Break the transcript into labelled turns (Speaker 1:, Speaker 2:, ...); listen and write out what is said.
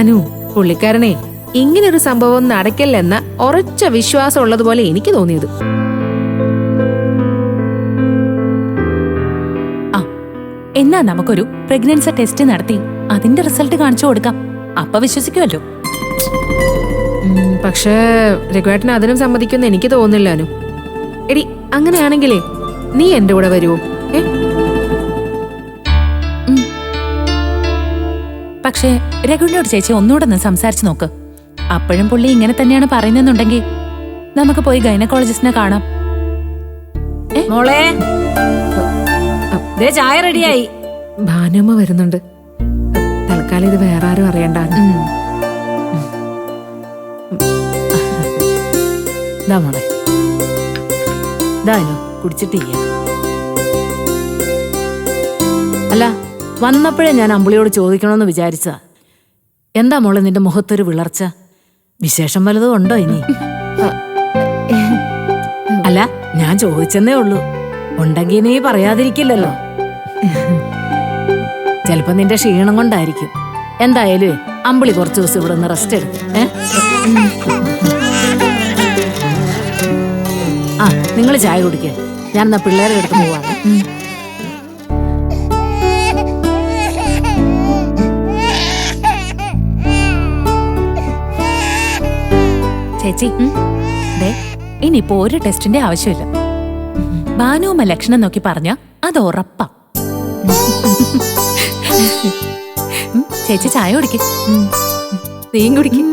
Speaker 1: അനു, പുള്ളിക്കാരനെ ഇങ്ങനൊരു സംഭവം നടക്കില്ലെന്ന ഉറച്ച വിശ്വാസം ഉള്ളതുപോലെ എനിക്ക് തോന്നിയത്.
Speaker 2: എന്നാ നമുക്കൊരു പ്രഗ്നൻസി ടെസ്റ്റ് നടത്തി അതിന്റെ റിസൾട്ട് കാണിച്ചു കൊടുക്കാം. അപ്പൊ വിശ്വസിക്കുമല്ലോ.
Speaker 1: പക്ഷേ രഘുവേട്ടന് അതിനും സമ്മതിക്കുമെന്ന് എനിക്ക് തോന്നുന്നില്ല അനു. എടി, അങ്ങനെയാണെങ്കിലേ നീ എന്റെ കൂടെ വരുവോ?
Speaker 2: പക്ഷേ രഘുവിനോട് ചേച്ചി ഒന്നുകൂടെ ഒന്ന് സംസാരിച്ചു നോക്ക്. അപ്പോഴും പുള്ളി ഇങ്ങനെ തന്നെയാണ് പറയുന്നെന്നുണ്ടെങ്കിൽ നമുക്ക് പോയി ഗൈനക്കോളജിസ്റ്റിനെ കാണാം.
Speaker 3: മോളെ, ചായ റെഡിയായി.
Speaker 1: ഭാനുമ്മ വരുന്നുണ്ട്. തൽക്കാലം ഇത് വേറെ ആരും അറിയണ്ട.
Speaker 3: മോളെ, ഇതാനോ കുടിച്ചിട്ടില്ല. അല്ല, വന്നപ്പോഴേ ഞാൻ അമ്പിളിയോട് ചോദിക്കണമെന്ന് വിചാരിച്ചതാ. എന്താ മോളെ നിന്റെ മുഖത്തൊരു വിളർച്ച? വിശേഷം വല്ലതും ഉണ്ടോ ഇനി? അല്ല, ഞാൻ ചോദിച്ചെന്നേ ഉള്ളൂ. ഉണ്ടെങ്കിൽ നീ പറയാതിരിക്കില്ലല്ലോ. ചിലപ്പോ നിന്റെ ക്ഷീണം കൊണ്ടായിരിക്കും. എന്തായാലും അമ്പിളി കുറച്ചു ദിവസം ഇവിടെ നിന്ന് റെസ്റ്റ് എടുക്കും. ആ, നിങ്ങൾ ചായ കുടിക്കുക. ഞാൻ എന്നാ പിള്ളേരെ എടുത്ത് പോവാണ്.
Speaker 2: ചേച്ചി, ഇനിയിപ്പോ ഒരു ടെസ്റ്റിന്റെ ആവശ്യമില്ല. ഭാനുമ്മ ലക്ഷണം നോക്കി പറഞ്ഞ അത് ഉറപ്പാ. ചേച്ചി ചായ കുടിക്കും.
Speaker 1: നീയും കുടിക്കും.